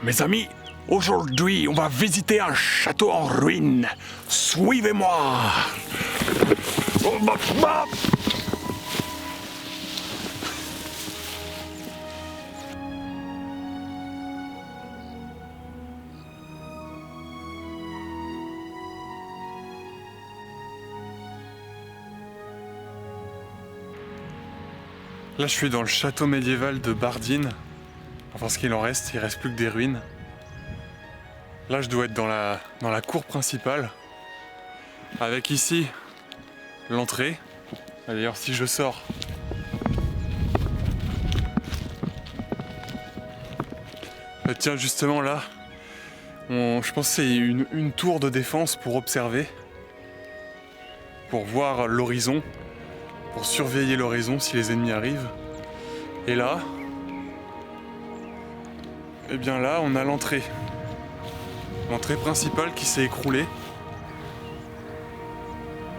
Mes amis, aujourd'hui, on va visiter un château en ruine. Suivez-moi. Là, je suis dans le château médiéval de Bardine. Enfin, ce qu'il en reste, il reste plus que des ruines. Là, je dois être dans la cour principale. Avec ici, l'entrée. D'ailleurs, si je sors... Tiens, justement là, je pense que c'est une tour de défense pour observer. Pour voir l'horizon. Pour surveiller l'horizon si les ennemis arrivent. Et là, eh bien là, on a l'entrée. L'entrée principale qui s'est écroulée.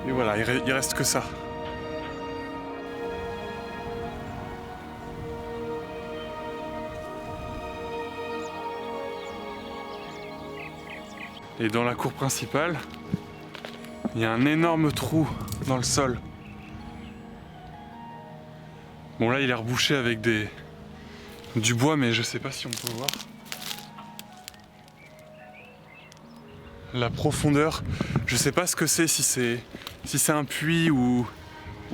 Et voilà, il reste que ça. Et dans la cour principale, il y a un énorme trou dans le sol. Bon là il est rebouché avec du bois, mais je sais pas si on peut voir. La profondeur, je sais pas ce que c'est, si c'est un puits ou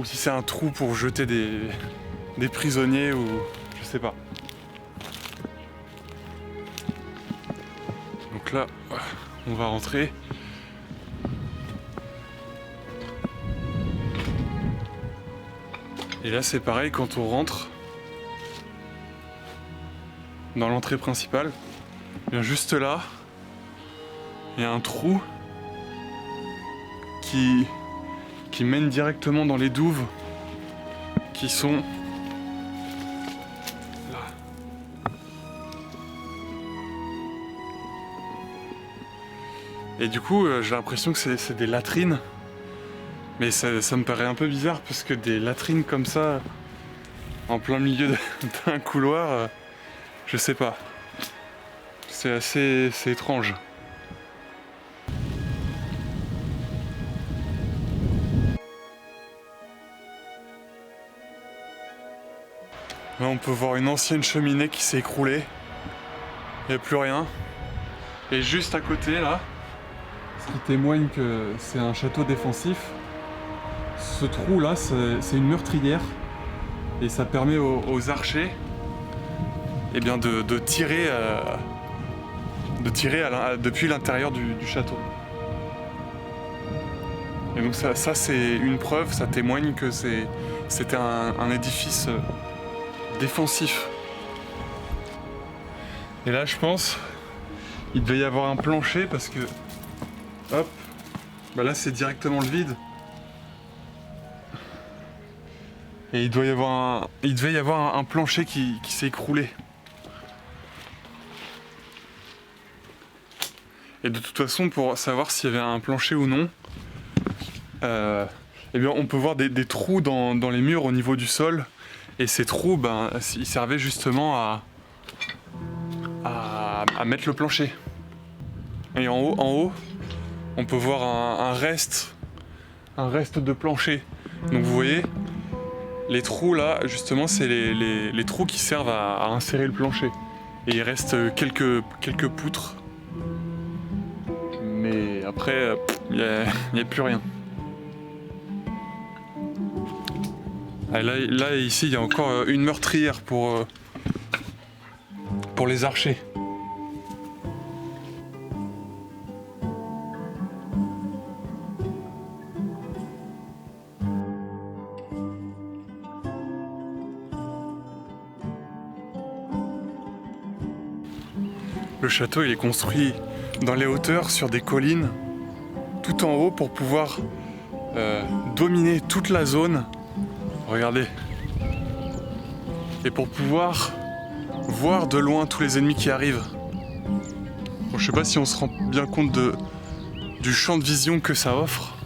si c'est un trou pour jeter des prisonniers ou je sais pas. Donc là, on va rentrer. Et là c'est pareil, quand on rentre dans l'entrée principale, bien juste là, il y a un trou qui mène directement dans les douves qui sont là. Et du coup j'ai l'impression que c'est des latrines. Mais ça me paraît un peu bizarre parce que des latrines comme ça, en plein milieu d'un couloir, je sais pas. C'est étrange. Là on peut voir une ancienne cheminée qui s'est écroulée. Il n'y a plus rien. Et juste à côté là, ce qui témoigne que c'est un château défensif. Ce trou là, c'est une meurtrière et ça permet aux archers eh bien, de tirer, depuis l'intérieur du château. Et donc ça c'est une preuve, ça témoigne que c'était un édifice défensif. Et là je pense il devait y avoir un plancher parce que hop, bah là c'est directement le vide. Et il devait y avoir un plancher qui s'est écroulé. Et de toute façon, pour savoir s'il y avait un plancher ou non, eh bien, on peut voir des trous dans les murs au niveau du sol. Et ces trous, ben, ils servaient justement à mettre le plancher. Et en haut, on peut voir un reste de plancher. Donc vous voyez, les trous là, justement, c'est les trous qui servent à insérer le plancher. Et il reste quelques poutres. Mais après, il n'y a plus rien. Ah, là, ici, il y a encore une meurtrière pour les archers. Le château il est construit dans les hauteurs sur des collines tout en haut pour pouvoir dominer toute la zone. Regardez. Et pour pouvoir voir de loin tous les ennemis qui arrivent. Bon, je sais pas si on se rend bien compte du champ de vision que ça offre.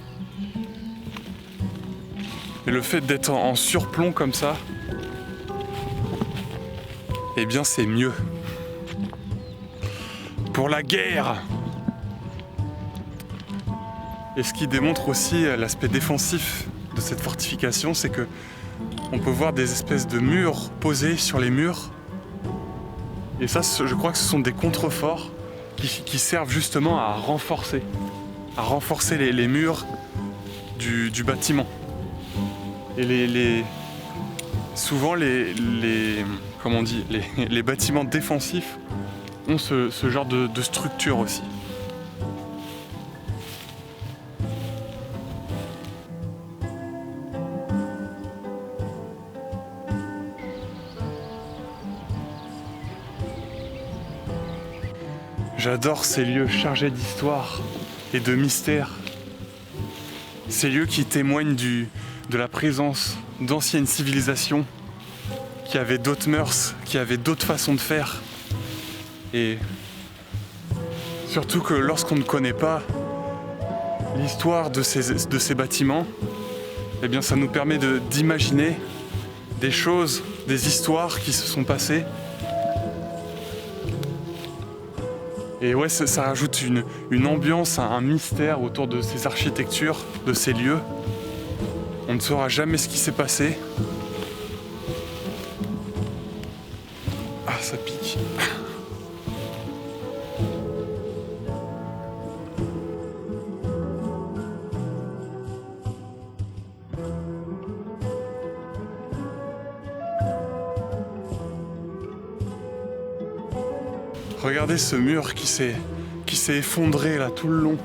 Mais le fait d'être en surplomb comme ça, eh bien c'est mieux. Pour la guerre. Et ce qui démontre aussi l'aspect défensif de cette fortification, c'est que on peut voir des espèces de murs posés sur les murs. Et ça, je crois que ce sont des contreforts qui servent justement à renforcer les murs du bâtiment. Et souvent comment on dit, les bâtiments défensifs ont ce genre de structure aussi. J'adore ces lieux chargés d'histoire et de mystère. Ces lieux qui témoignent de la présence d'anciennes civilisations qui avaient d'autres mœurs, qui avaient d'autres façons de faire. Et surtout que lorsqu'on ne connaît pas l'histoire de ces bâtiments, eh bien ça nous permet d'imaginer des choses, des histoires qui se sont passées. Et ouais, ça rajoute une ambiance, un mystère autour de ces architectures, de ces lieux. On ne saura jamais ce qui s'est passé. Ah, ça pique. Regardez ce mur qui s'est effondré là tout le long.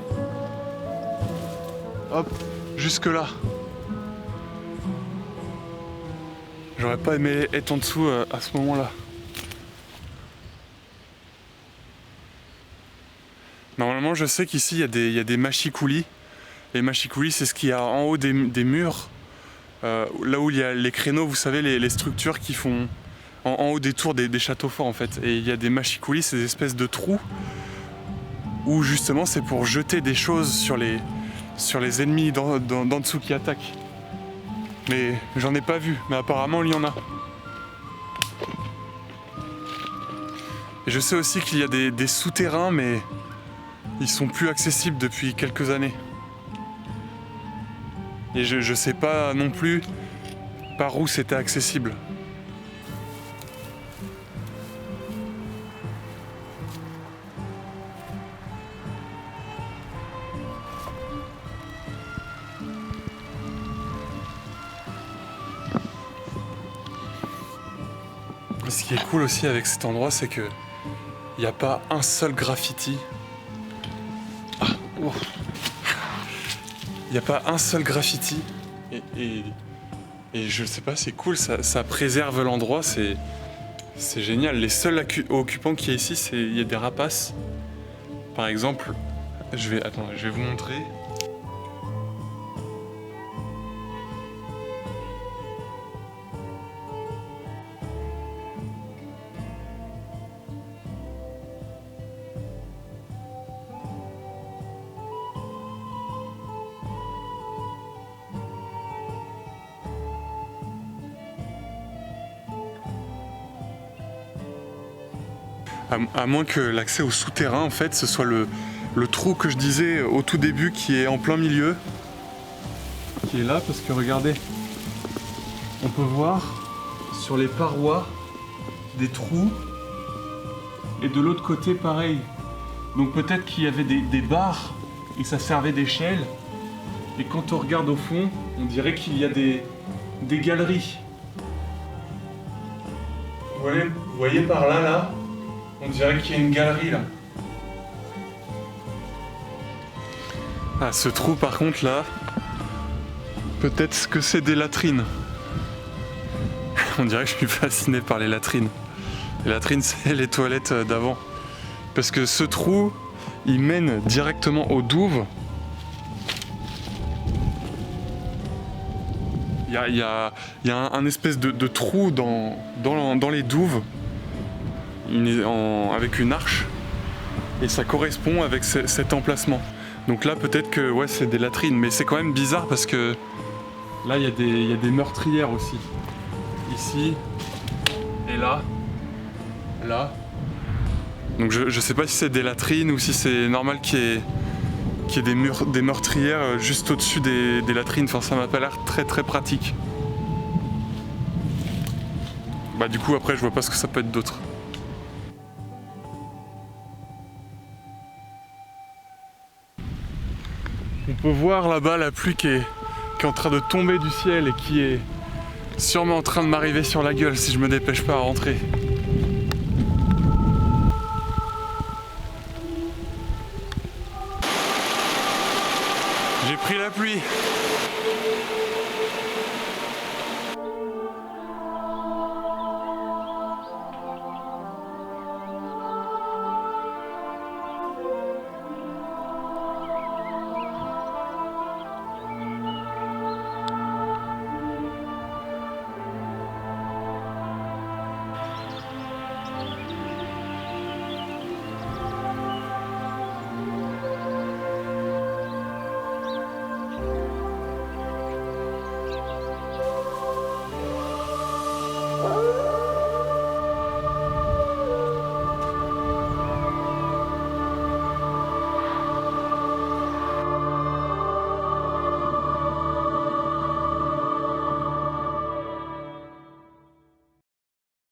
Hop, jusque là. J'aurais pas aimé être en dessous à ce moment-là. Normalement, je sais qu'ici il y a des mâchicoulis. Les mâchicoulis, c'est ce qu'il y a en haut des murs. Là où il y a les créneaux, vous savez, les structures qui font en haut des tours des châteaux forts en fait. Et il y a des mâchicoulis, ces espèces de trous où justement c'est pour jeter des choses sur les ennemis d'en dessous qui attaquent. Mais j'en ai pas vu, mais apparemment il y en a. Et je sais aussi qu'il y a des souterrains, mais ils sont plus accessibles depuis quelques années. Et je sais pas non plus par où c'était accessible. Ce qui est cool aussi avec cet endroit, c'est que il n'y a pas un seul graffiti. Il n'y a pas un seul graffiti. Et je sais pas, c'est cool, ça préserve l'endroit, c'est génial. Les seuls occupants qu'il y a ici, il y a des rapaces. Par exemple, je vais vous montrer. À moins que l'accès au souterrain, en fait, ce soit le trou que je disais au tout début qui est en plein milieu. Qui est là, parce que regardez, on peut voir sur les parois des trous. Et de l'autre côté, pareil. Donc peut-être qu'il y avait des barres et ça servait d'échelle. Et quand on regarde au fond, on dirait qu'il y a des galeries. Vous voyez par là, on dirait qu'il y a une galerie là. Ah, ce trou par contre là, peut-être que c'est des latrines. On dirait que je suis fasciné par les latrines. Les latrines, c'est les toilettes d'avant. Parce que ce trou, il mène directement aux douves. Il y a un espèce de trou dans les douves. Avec une arche et ça correspond avec cet emplacement. Donc là peut-être que ouais, c'est des latrines, mais c'est quand même bizarre parce que là il y a des meurtrières aussi. Ici et là. là. Donc je sais pas si c'est des latrines ou si c'est normal qu'il y ait des meurtrières juste au-dessus des latrines. Enfin, ça m'a pas l'air très pratique. Bah du coup après je vois pas ce que ça peut être d'autre. On peut voir là-bas la pluie qui est en train de tomber du ciel et qui est sûrement en train de m'arriver sur la gueule si je me dépêche pas à rentrer. J'ai pris la pluie.